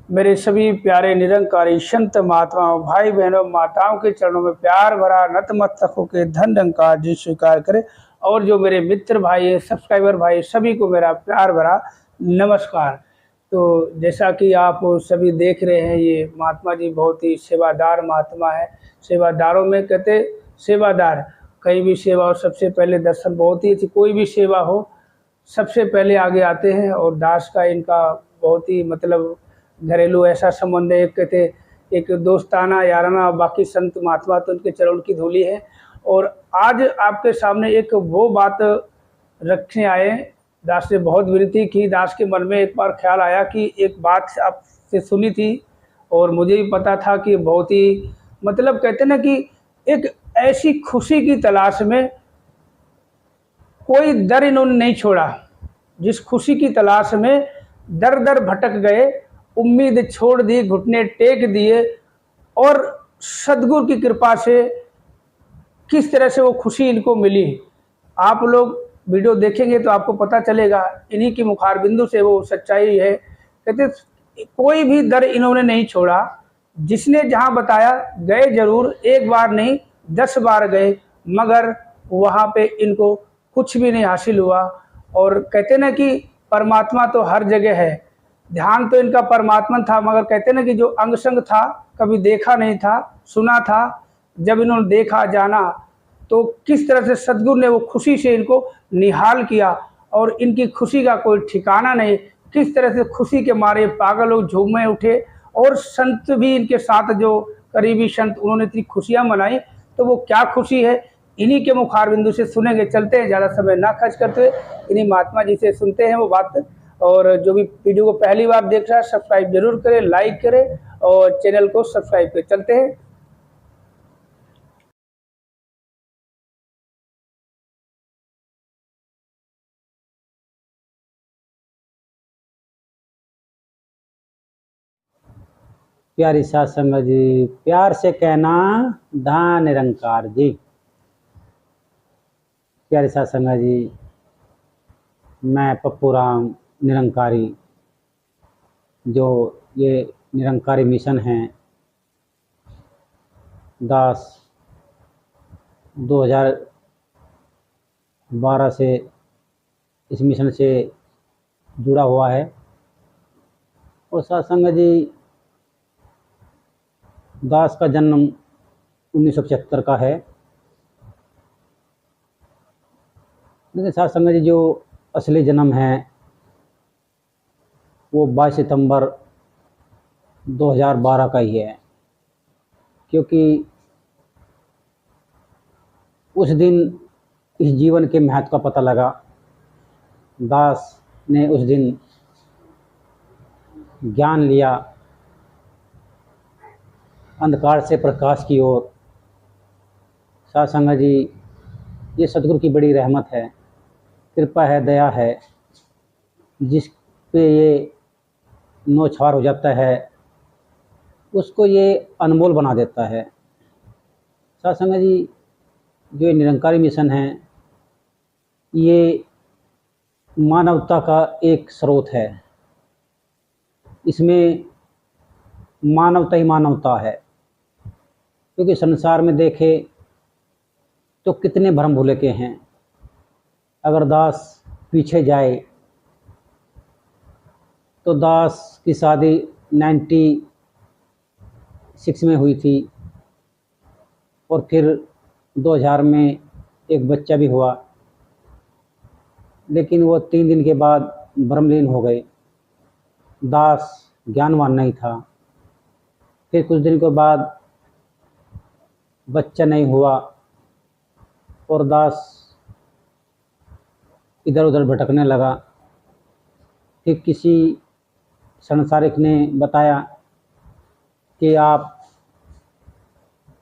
मेरे सभी प्यारे निरंकारी संत महात्माओं, भाई बहनों, माताओं के चरणों में प्यार भरा नतमस्तक होकर धन निरंकार जी स्वीकार करें। और जो मेरे मित्र भाई, सब्सक्राइबर भाई, सभी को मेरा प्यार भरा नमस्कार। तो जैसा कि आप सभी देख रहे हैं, ये महात्मा जी बहुत ही सेवादार महात्मा है। सेवादारों में कहते सेवादार, कहीं भी सेवा हो सबसे पहले दर्शन, बहुत ही अच्छी कोई भी सेवा हो सबसे पहले आगे आते हैं। और दास का इनका बहुत ही मतलब घरेलू ऐसा संबंध है, कहते एक दोस्ताना याराना, बाकी संत महात्मा तो उनके चरण की धूली है। और आज आपके सामने एक वो बात रखने आए। दास ने बहुत विनती की, दास के मन में एक बार ख्याल आया कि एक बात आपसे सुनी थी और मुझे भी पता था कि बहुत ही मतलब कहते ना कि एक ऐसी खुशी की तलाश में कोई दर इन्होंने नहीं छोड़ा, जिस खुशी की तलाश में दर दर भटक गए, उम्मीद छोड़ दी, घुटने टेक दिए और सदगुरु की कृपा से किस तरह से वो खुशी इनको मिली। आप लोग वीडियो देखेंगे तो आपको पता चलेगा, इन्हीं की मुखार बिंदु से वो सच्चाई है। कहते कोई भी दर इन्होंने नहीं छोड़ा, जिसने जहाँ बताया गए जरूर, एक बार नहीं 10 बार गए, मगर वहाँ पे इनको कुछ भी नहीं हासिल हुआ। और कहते ना कि परमात्मा तो हर जगह है, ध्यान तो इनका परमात्मा था, मगर कहते ना कि जो अंग संग था, कभी देखा नहीं था, सुना था। जब इन्होंने देखा जाना तो किस तरह से सदगुरु ने वो खुशी से इनको निहाल किया और इनकी खुशी का कोई ठिकाना नहीं। किस तरह से खुशी के मारे पागल लोग झूमे उठे और संत भी इनके साथ, जो करीबी संत, उन्होंने इतनी खुशियां मनाई। तो वो क्या खुशी है, इन्हीं के मुखार बिंदु से सुनेंगे। चलते हैं, ज़्यादा समय ना खर्च करते हुए इन्हीं महात्मा जी से सुनते हैं वो बात। और जो भी वीडियो को पहली बार देख रहा है, सब्सक्राइब जरूर करें, लाइक करें और चैनल को सब्सक्राइब करें। चलते हैं। प्यारी साध संगत जी, प्यार से कहना धन निरंकार जी। प्यारी साध संगत जी, मैं पप्पू राम निरंकारी, जो ये निरंकारी मिशन है, दास 2012 से इस मिशन से जुड़ा हुआ है। और साध संगत जी, दास का जन्म 1975 का है। लेकिन साध संगत जी, जो असली जन्म है वो 22 सितंबर 2012 का ही है, क्योंकि उस दिन इस जीवन के महत्व का पता लगा। दास ने उस दिन ज्ञान लिया, अंधकार से प्रकाश की ओर। साध संगत जी, ये सतगुरु की बड़ी रहमत है, कृपा है, दया है। जिस पे ये नौछावर हो जाता है उसको ये अनमोल बना देता है। साध संगत जी, जो ये निरंकारी मिशन है, ये मानवता का एक स्रोत है। इसमें मानवता ही मानवता है, क्योंकि संसार में देखे तो कितने भरम भूले के हैं। अगर दास पीछे जाए तो दास की शादी 96 में हुई थी और फिर 2000 में एक बच्चा भी हुआ, लेकिन वो 3 दिन के बाद भ्रमलीन हो गए। दास ज्ञानवान नहीं था। फिर कुछ दिन के बाद बच्चा नहीं हुआ और दास इधर उधर भटकने लगा। फिर किसी संसारिक ने बताया कि आप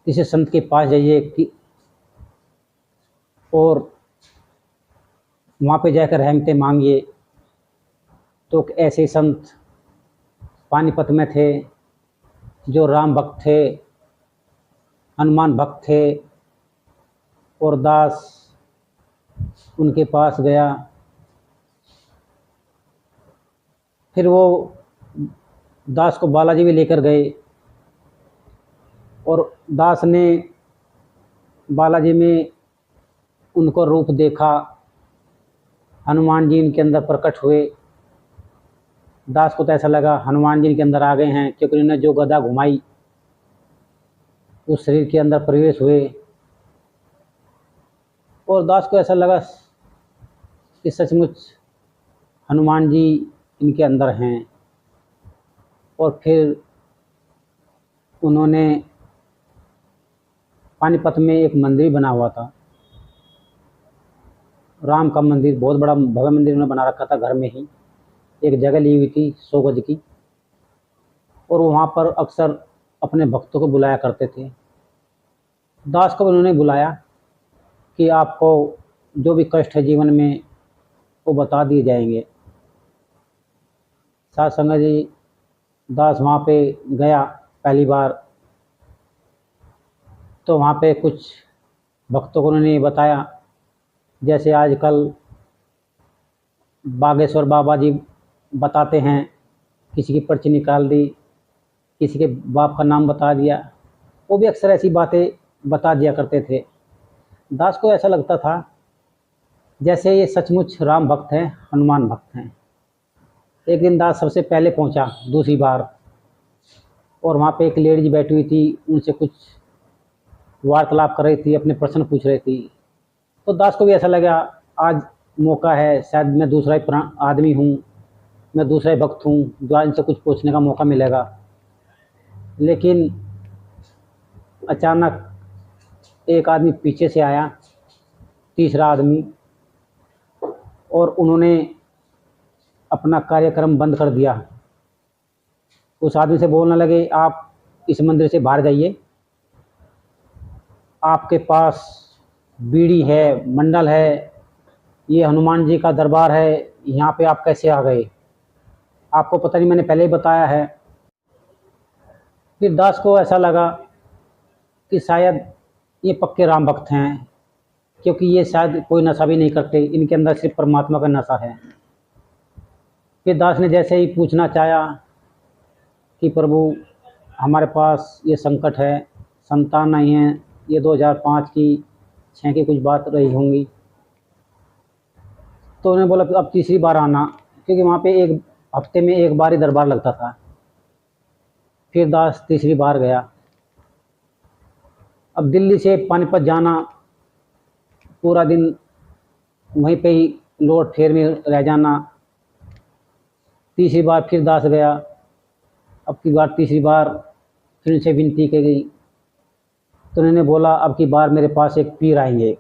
किसी संत के पास जाइए कि और वहाँ पे जाकर रहमतें मांगिए। तो ऐसे संत पानीपत में थे, जो राम भक्त थे, हनुमान भक्त थे, और दास उनके पास गया। फिर वो दास को बालाजी भी लेकर गए और दास ने बालाजी में उनको रूप देखा। हनुमान जी इनके अंदर प्रकट हुए। दास को तो ऐसा लगा हनुमान जी इनके अंदर आ गए हैं, क्योंकि उन्होंने जो गदा घुमाई उस शरीर के अंदर प्रवेश हुए। और दास को ऐसा लगा कि सचमुच हनुमान जी इनके अंदर हैं। और फिर उन्होंने पानीपत में एक मंदिर बना हुआ था, राम का मंदिर, बहुत बड़ा भव्य मंदिर उन्होंने बना रखा था घर में ही। एक जगह ली हुई थी 100 गज की, और वहाँ पर अक्सर अपने भक्तों को बुलाया करते थे। दास को उन्होंने बुलाया कि आपको जो भी कष्ट है जीवन में वो बता दिए जाएंगे। साथ संगत जी, दास वहाँ पे गया पहली बार, तो वहाँ पे कुछ भक्तों को उन्होंने बताया, जैसे आजकल बागेश्वर बाबा जी बताते हैं, किसी की पर्ची निकाल दी, किसी के बाप का नाम बता दिया। वो भी अक्सर ऐसी बातें बता दिया करते थे। दास को ऐसा लगता था जैसे ये सचमुच राम भक्त हैं, हनुमान भक्त हैं। एक दिन दास सबसे पहले पहुंचा दूसरी बार, और वहाँ पे एक लेडीज बैठी हुई थी, उनसे कुछ वार्तालाप कर रही थी, अपने प्रश्न पूछ रही थी। तो दास को भी ऐसा लगा आज मौका है, शायद मैं दूसरा ही आदमी हूँ, मैं दूसरा ही भक्त हूँ, जो आज इनसे कुछ पूछने का मौका मिलेगा। लेकिन अचानक एक आदमी पीछे से आया, तीसरा आदमी, और उन्होंने अपना कार्यक्रम बंद कर दिया। उस आदमी से बोलने लगे, आप इस मंदिर से बाहर जाइए, आपके पास बीड़ी है, मंडल है, ये हनुमान जी का दरबार है, यहाँ पे आप कैसे आ गए? आपको पता नहीं, मैंने पहले ही बताया है। फिर दास को ऐसा लगा कि शायद ये पक्के राम भक्त हैं, क्योंकि ये शायद कोई नशा भी नहीं करते, इनके अंदर सिर्फ परमात्मा का नशा है। फिर दास ने जैसे ही पूछना चाहा कि प्रभु हमारे पास ये संकट है, संतान नहीं है, ये 2005 की 6 की कुछ बात रही होंगी, तो उन्होंने बोला अब तीसरी बार आना, क्योंकि वहाँ पे एक हफ्ते में एक बार ही दरबार लगता था। फिर दास तीसरी बार गया। अब दिल्ली से पानीपत जाना, पूरा दिन वहीं पे ही लौट फेर में रह जाना। तीसरी बार फिर दास गया। अब की बार तीसरी बार फिर उनसे विनती की गई, तो उन्होंने बोला अब की बार मेरे पास एक पीर आएंगे।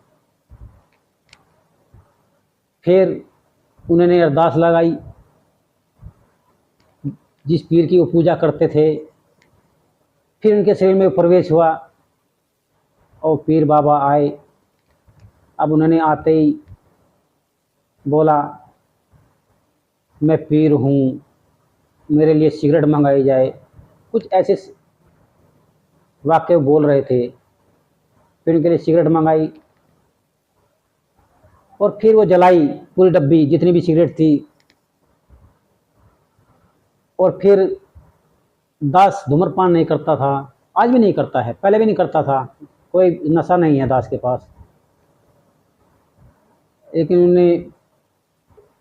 फिर उन्होंने अरदास लगाई, जिस पीर की वो पूजा करते थे। फिर उनके शरीर में प्रवेश हुआ और पीर बाबा आए। अब उन्होंने आते ही बोला, मैं पीर हूँ, मेरे लिए सिगरेट मंगाई जाए, कुछ ऐसे वाक्य बोल रहे थे। फिर उनके लिए सिगरेट मंगाई, और फिर वो जलाई पूरी डब्बी, जितनी भी सिगरेट थी। और फिर दास धूम्रपान नहीं करता था, आज भी नहीं करता है, पहले भी नहीं करता था, कोई नशा नहीं है दास के पास। लेकिन उन्होंने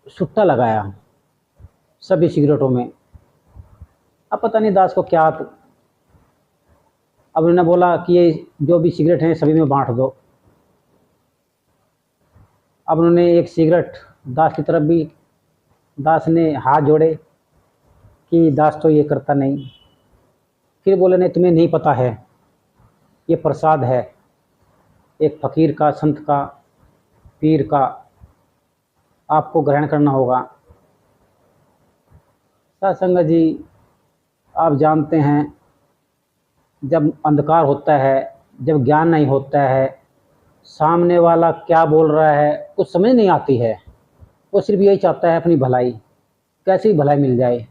सुट्टा लगाया सभी सिगरेटों में। अब पता नहीं दास को क्या अब उन्होंने बोला कि ये जो भी सिगरेट हैं सभी में बांट दो। अब उन्होंने एक सिगरेट दास की तरफ भी, दास ने हाथ जोड़े कि दास तो ये करता नहीं। फिर बोले नहीं, तुम्हें नहीं पता है, ये प्रसाद है एक फ़कीर का, संत का, पीर का, आपको ग्रहण करना होगा। सत्संग जी, आप जानते हैं जब अंधकार होता है, जब ज्ञान नहीं होता है, सामने वाला क्या बोल रहा है कुछ समझ नहीं आती है। वो सिर्फ यही चाहता है अपनी भलाई, कैसी भलाई मिल जाए,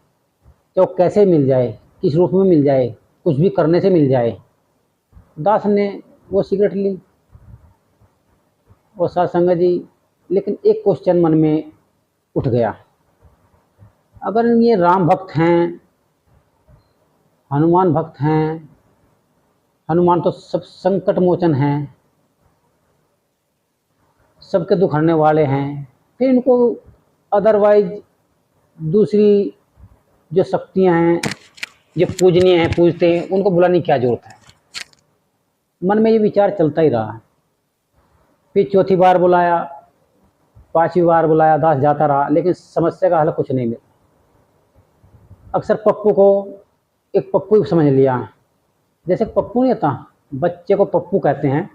तो कैसे मिल जाए, किस रूप में मिल जाए, कुछ भी करने से मिल जाए। दास ने वो सिगरेट ली। और सत्संग जी, लेकिन एक क्वेश्चन मन में उठ गया, अगर ये राम भक्त हैं हनुमान भक्त हैं। हनुमान तो सब संकट मोचन हैं, सबके दुख हरने वाले हैं। फिर इनको अदरवाइज दूसरी जो शक्तियां हैं, जो पूजनीय हैं, पूजते हैं, उनको बुलाने की क्या जरूरत है। मन में ये विचार चलता ही रहा। फिर चौथी बार बुलाया, पांचवी बार बुलाया, दास जाता रहा, लेकिन समस्या का हल कुछ नहीं मिला। अक्सर पप्पू को एक पप्पू ही समझ लिया। जैसे पप्पू नहीं होता, बच्चे को पप्पू कहते हैं,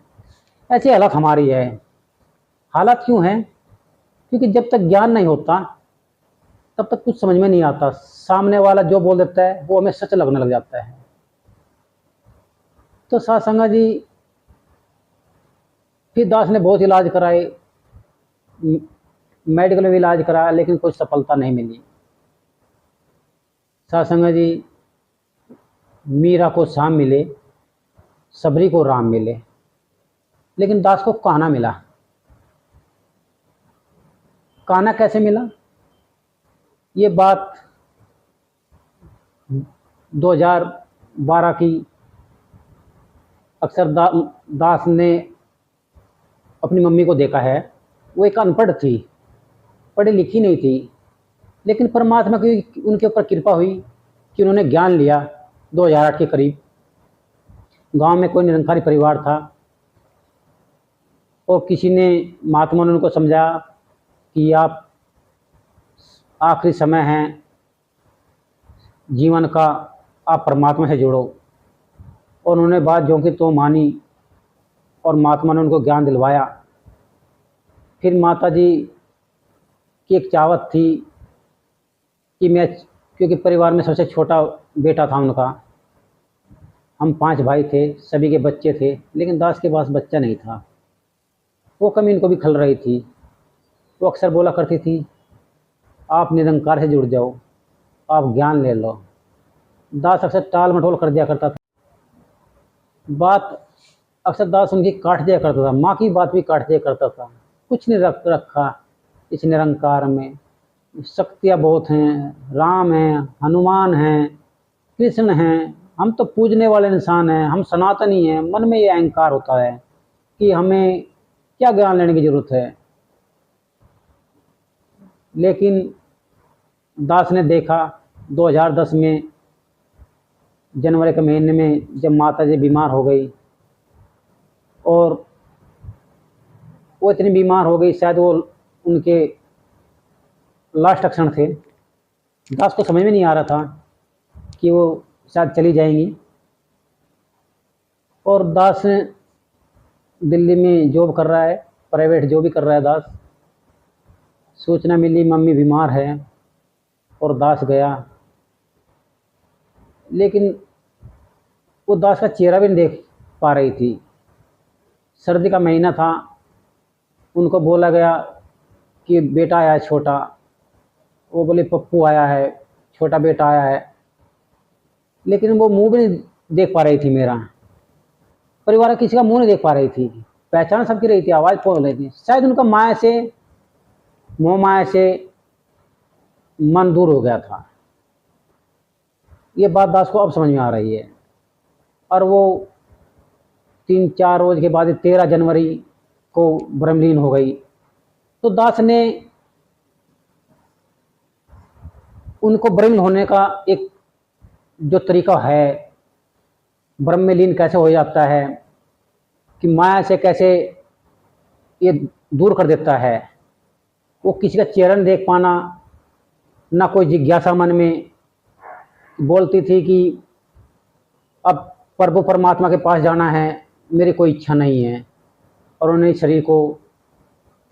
ऐसी हालत हमारी है। हालत क्यों है? क्योंकि जब तक ज्ञान नहीं होता तब तक कुछ समझ में नहीं आता। सामने वाला जो बोल देता है वो हमें सच लगने लग जाता है। तो सासंगा जी, फिर दास ने बहुत इलाज कराए, मेडिकल में भी इलाज कराया, लेकिन कोई सफलता नहीं मिली। सासंगा जी, मीरा को शाम मिले, सबरी को राम मिले, लेकिन दास को कान्हा मिला। कान्हा कैसे मिला? ये बात 2012 की। अक्सर दास ने अपनी मम्मी को देखा है, वो एक अनपढ़ थी, पढ़ी लिखी नहीं थी, लेकिन परमात्मा की उनके ऊपर कृपा हुई कि उन्होंने ज्ञान लिया। 2008 के करीब गांव में कोई निरंकारी परिवार था, और किसी ने, महात्मा ने उनको समझाया कि आप आखिरी समय है जीवन का, आप परमात्मा से जुड़ो। और उन्होंने बात जो कि तो मानी, और महात्मा ने उनको ज्ञान दिलवाया। फिर माता जी की एक चाहत थी कि मैं, क्योंकि परिवार में सबसे छोटा बेटा था उनका, हम 5 भाई थे, सभी के बच्चे थे, लेकिन दास के पास बच्चा नहीं था। वो कमी इनको भी खल रही थी। वो अक्सर बोला करती थी, आप निरंकार से जुड़ जाओ, आप ज्ञान ले लो। दास अक्सर टाल मटोल कर दिया करता था। बात अक्सर दास उनकी काट दिया करता था, माँ की बात भी काट दिया करता था। कुछ नहीं रखा इस निरंकार में। शक्तियाँ बहुत हैं, राम हैं, हनुमान हैं, कृष्ण हैं, हम तो पूजने वाले इंसान हैं, हम सनातनी हैं। मन में ये अहंकार होता है कि हमें क्या ज्ञान लेने की जरूरत है। लेकिन दास ने देखा 2010 में जनवरी के महीने में, जब माता जी बीमार हो गई, और वो इतनी बीमार हो गई, शायद वो उनके लास्ट क्षण थे। दास को समझ में नहीं आ रहा था कि वो शायद चली जाएंगी। और दास दिल्ली में जॉब कर रहा है, प्राइवेट जॉब भी कर रहा है दास। सूचना मिली मम्मी बीमार है, और दास गया। लेकिन वो दास का चेहरा भी नहीं देख पा रही थी। सर्दी का महीना था। उनको बोला गया कि बेटा आया है छोटा। वो बोले पप्पू आया है, छोटा बेटा आया है। लेकिन वो मुंह भी नहीं देख पा रही थी मेरा। परिवार किसी का मुंह नहीं देख पा रही थी। पहचान सबकी रही थी, आवाज़ बोल रही थी। शायद उनका माया से, मोह माया से मन दूर हो गया था। ये बात दास को अब समझ में आ रही है। और वो 3-4 रोज के बाद 13 जनवरी को ब्रह्मलीन हो गई। तो दास ने उनको ब्रह्मलीन होने का एक जो तरीका है, ब्रह्म में लीन कैसे हो जाता है, कि माया से कैसे ये दूर कर देता है। वो किसी का चेहरा नहीं देख पाना, ना कोई जिज्ञासा मन में। बोलती थी कि अब प्रभु परमात्मा के पास जाना है, मेरी कोई इच्छा नहीं है। और उन्होंने शरीर को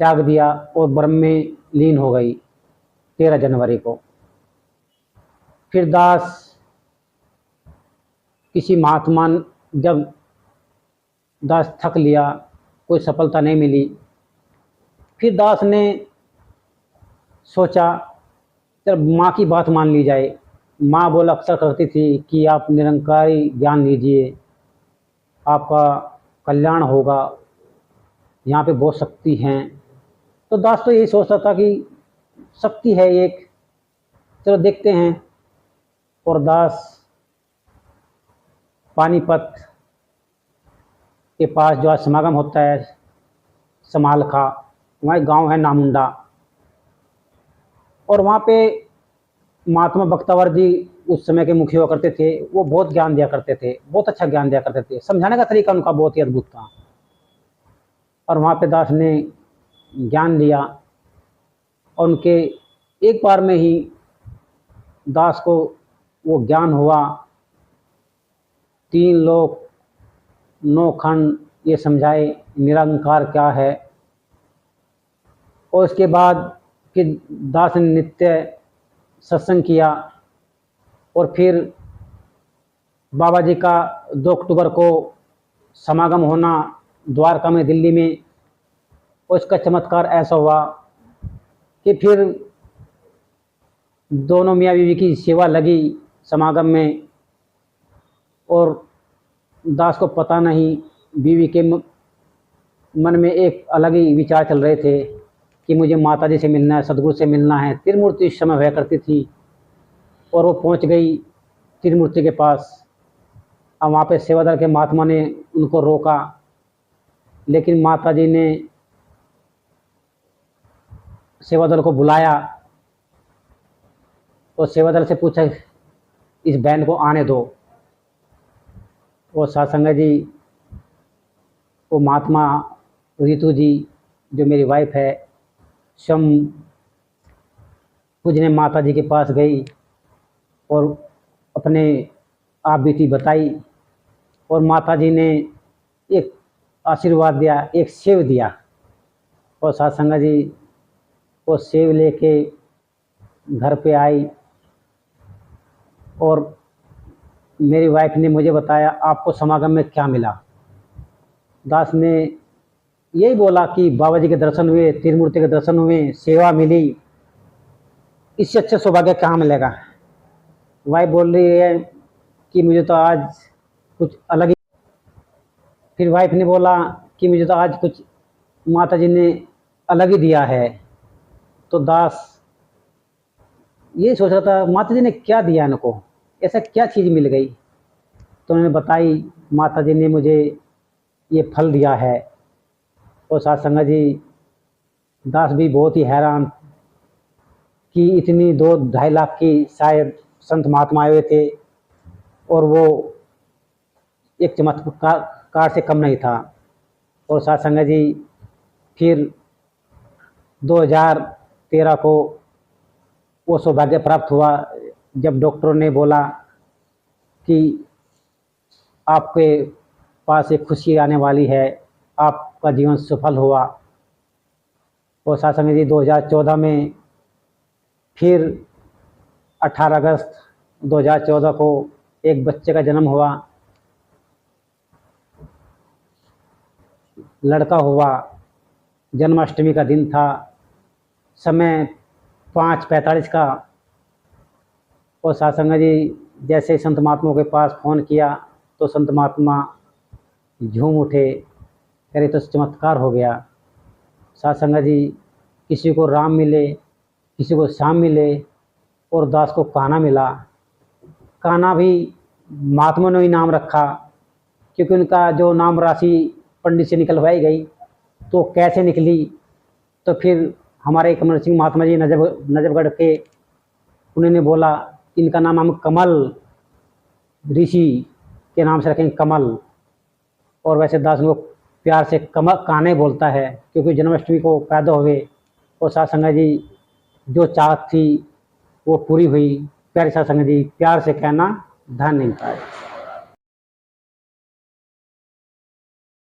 त्याग दिया और ब्रह्म में लीन हो गई 13 जनवरी को। फिर दास किसी महात्मा, जब दास थक लिया, कोई सफलता नहीं मिली, फिर दास ने सोचा चल माँ की बात मान ली जाए। माँ बोला अक्सर करती थी कि आप निरंकारी ज्ञान लीजिए, आपका कल्याण होगा, यहाँ पे बहुत शक्ति हैं। तो दास तो यही सोचता था कि शक्ति है एक, चलो देखते हैं। और दास पानीपत के पास जो आज समागम होता है समालखा, वहाँ एक गाँव है नामुंडा, और वहाँ पे महात्मा बख्तावर जी उस समय के मुखिया हुआ करते थे। वो बहुत ज्ञान दिया करते थे, बहुत अच्छा ज्ञान दिया करते थे, समझाने का तरीका उनका बहुत ही अद्भुत था। और वहाँ पे दास ने ज्ञान लिया और उनके एक बार में ही दास को वो ज्ञान हुआ। 3 लोक 9 खंड ये समझाए निरंकार क्या है। और उसके बाद फिर दास ने नित्य सत्संग किया और फिर बाबा जी का 2 अक्टूबर को समागम होना द्वारका में दिल्ली में। उसका चमत्कार ऐसा हुआ कि फिर दोनों मियाँ बीवी की सेवा लगी समागम में, और दास को पता नहीं, बीवी के मन में एक अलग ही विचार चल रहे थे कि मुझे माता जी से मिलना है, सदगुरु से मिलना है। त्रिमूर्ति इस समय हुआ करती थी और वो पहुंच गई त्रिमूर्ति के पास। अब वहाँ पे सेवादल के महात्मा ने उनको रोका, लेकिन माता जी ने सेवादल को बुलाया और सेवादल से पूछा इस बहन को आने दो। और सासंगा जी, वो महात्मा रितु जी जो मेरी वाइफ है, स्वयं पूजने माता जी के पास गई और अपने आप बीती बताई, और माता जी ने एक आशीर्वाद दिया, एक सेव दिया। और सासंगा जी वो सेव लेके घर पे आई और मेरी वाइफ ने मुझे बताया आपको समागम में क्या मिला। दास ने यही बोला कि बाबा जी के दर्शन हुए, त्रिमूर्ति के दर्शन हुए, सेवा मिली, इससे अच्छा सौभाग्य कहाँ मिलेगा। वाइफ बोल रही है कि मुझे तो आज कुछ अलग ही। फिर वाइफ ने बोला कि मुझे तो आज कुछ माता जी ने अलग ही दिया है। तो दास ये सोच रहा था माता जी ने क्या दिया इनको, ऐसा क्या चीज़ मिल गई। तो उन्होंने बताई माता जी ने मुझे ये फल दिया है। और सासंगा जी, दास भी बहुत ही हैरान कि इतनी 2-2.5 लाख की शायद संत महात्मा आए हुए थे और वो एक चमत्कार से कम नहीं था। और सासंगा जी फिर 2013 को वो सौभाग्य प्राप्त हुआ जब डॉक्टरों ने बोला कि आपके पास एक खुशी आने वाली है, आपका जीवन सफल हुआ। और सासंग जी 2014 में फिर 18 अगस्त 2014 को एक बच्चे का जन्म हुआ, लड़का हुआ। जन्माष्टमी का दिन था, समय 5:45 का। और सासंग जी जैसे संत महात्मा के पास फ़ोन किया तो संत महात्मा झूम उठे, कह रहे तो चमत्कार हो गया। सासंग जी किसी को राम मिले, किसी को श्याम मिले, और दास को कान्हा मिला। कान्हा भी महात्मा ने ही नाम रखा, क्योंकि उनका जो नाम राशि पंडित से निकलवाई गई तो कैसे निकली, तो फिर हमारे कमल सिंह महात्मा जी नजफगढ़ के, उन्होंने बोला इनका नाम हम कमल ऋषि के नाम से रखेंगे, कमल। और वैसे दास लोग प्यार से कमल कान्हे बोलता है, क्योंकि जन्माष्टमी को पैदा हुए। और सासंगा जी जो चाहत थी वो पूरी हुई। प्यारे सासंगा जी, प्यार से कहना धन नहीं पाए।